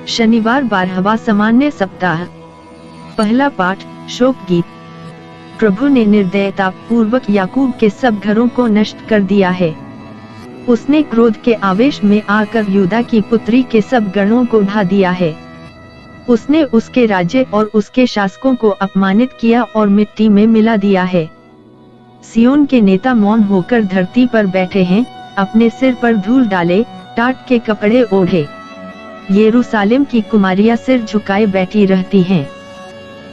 शनिवार 12वां सामान्य सप्ताह। पहला पाठ, शोक गीत। प्रभु ने निर्दयता पूर्वक याकूब के सब घरों को नष्ट कर दिया है। उसने क्रोध के आवेश में आकर यूदा की पुत्री के सब गणों को ढा दिया है। उसने उसके राज्य और उसके शासकों को अपमानित किया और मिट्टी में मिला दिया है। सियोन के नेता मौन होकर धरती पर बैठे हैं, अपने सिर पर धूल डाले, टाट के कपड़े ओढ़े। यरूशलेम की कुमारियां सिर झुकाए बैठी रहती हैं।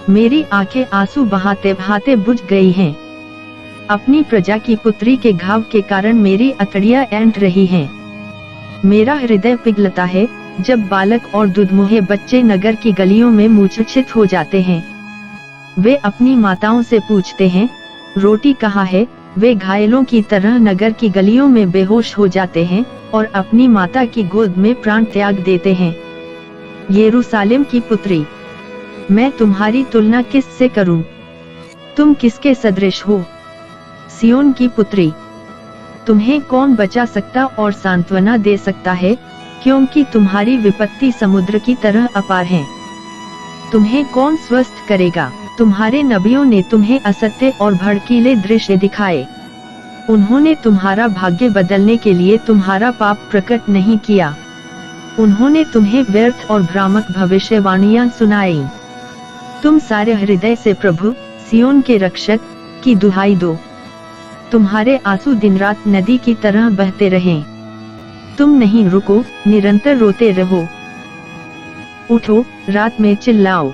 मेरी आंखें आंसू बहाते बहाते बुझ गई हैं। अपनी प्रजा की पुत्री के घाव के कारण मेरी अतड़ियां ऐंठ रही हैं। मेरा हृदय पिघलता है जब बालक और दुधमुहे बच्चे नगर की गलियों में मूर्छित हो जाते हैं। वे अपनी माताओं से पूछते हैं, रोटी कहाँ है? वे घायलों की तरह नगर की गलियों में बेहोश हो जाते हैं और अपनी माता की गोद में प्राण त्याग देते हैं। यरूशलेम की पुत्री, मैं तुम्हारी तुलना किससे करूं? तुम किसके सदृश हो? सियोन की पुत्री, तुम्हें कौन बचा सकता और सांत्वना दे सकता है, क्योंकि तुम्हारी विपत्ति समुद्र की तरह अपार है। तुम्हें कौन स्वस्थ करेगा? तुम्हारे नबियों ने तुम्हें असत्य और भड़कीले दृश्य दिखाए। उन्होंने तुम्हारा भाग्य बदलने के लिए तुम्हारा पाप प्रकट नहीं किया। उन्होंने तुम्हें व्यर्थ और भ्रामक भविष्यवाणियां सुनाई। तुम सारे हृदय से प्रभु, सियोन के रक्षक, की दुहाई दो। तुम्हारे आंसू दिन रात नदी की तरह बहते रहें। तुम नहीं रुको, निरंतर रोते रहो। उठो, रात में चिल्लाओ।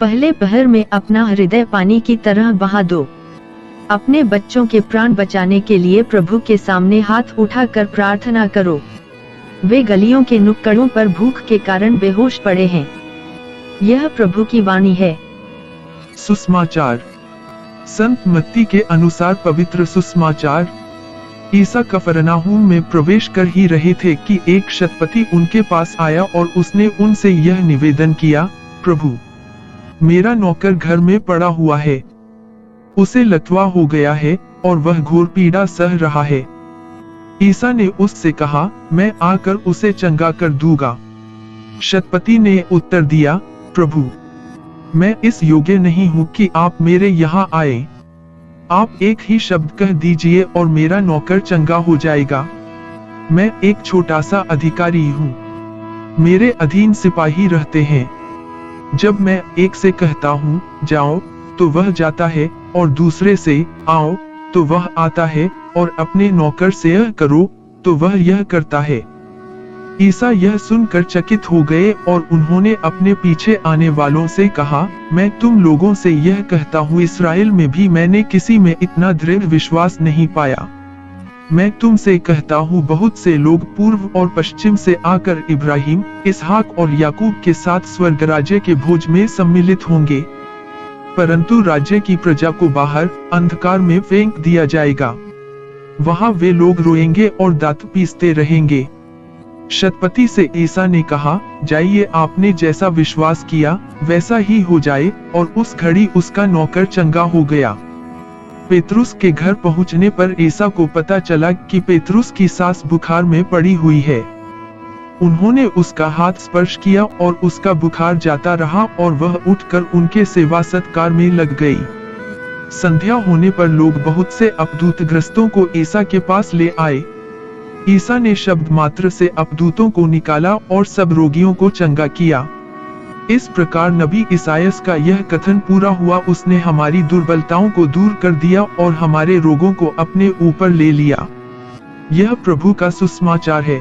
पहले पहर में अपना हृदय पानी की तरह बहा दो। अपने बच्चों के प्राण बचाने के लिए प्रभु के सामने हाथ उठाकर प्रार्थना करो। वे गलियों के नुक्कड़ों पर भूख के कारण बेहोश पड़े हैं। यह प्रभु की वाणी है। सुसमाचार। संत मत्ती के अनुसार पवित्र सुसमाचार। ईसा कफरनाहूम में प्रवेश कर ही रहे थे कि एक शतपति उनके पास आया और उसने उनसे यह निवेदन किया, प्रभु, मेरा नौकर घर में पड़ा हुआ है। उसे लकवा हो गया है और वह घोर पीड़ा सह रहा है। ईसा ने उससे कहा, मैं आकर उसे चंगा कर दूंगा। शतपति ने उत्तर दिया, प्रभु, मैं इस योग्य नहीं हूं कि आप मेरे यहाँ आए। आप एक ही शब्द कह दीजिए और मेरा नौकर चंगा हो जाएगा। मैं एक छोटा सा अधिकारी हूँ। मेरे अधीन सिपाही रहते हैं। जब मैं एक से कहता हूँ जाओ, तो वह जाता है, और दूसरे से आओ, तो वह आता है, और अपने नौकर से यह करो, तो वह यह करता है। ईसा यह सुनकर चकित हो गए और उन्होंने अपने पीछे आने वालों से कहा, मैं तुम लोगों से यह कहता हूँ, इसराइल में भी मैंने किसी में इतना दृढ़ विश्वास नहीं पाया। मैं तुमसे कहता हूँ, बहुत से लोग पूर्व और पश्चिम से आकर इब्राहिम, इसहाक और याकूब के साथ स्वर्ग राज्य के भोज में सम्मिलित होंगे, परंतु राज्य की प्रजा को बाहर अंधकार में फेंक दिया जाएगा। वहां वे लोग रोएंगे और दांत पीसते रहेंगे। शतपति से ईसा ने कहा, जाइए, आपने जैसा विश्वास किया वैसा ही हो जाए, और उस घड़ी उसका नौकर चंगा हो गया। पेतरुस के घर पहुंचने पर ईसा को पता चला कि पेतरुस की सास बुखार में पड़ी हुई है। उन्होंने उसका हाथ स्पर्श किया और उसका बुखार जाता रहा और वह उठकर उनके सेवा सत्कार में लग गई। संध्या होने पर लोग बहुत से अपदूतग्रस्तों को ईसा के पास ले आए। ईसा ने शब्द मात्र से अपदूतों को निकाला और सब रोगियों को चंगा किया। इस प्रकार नबी ईसायास का यह कथन पूरा हुआ, उसने हमारी दुर्बलताओं को दूर कर दिया और हमारे रोगों को अपने ऊपर ले लिया। यह प्रभु का सुसमाचार है।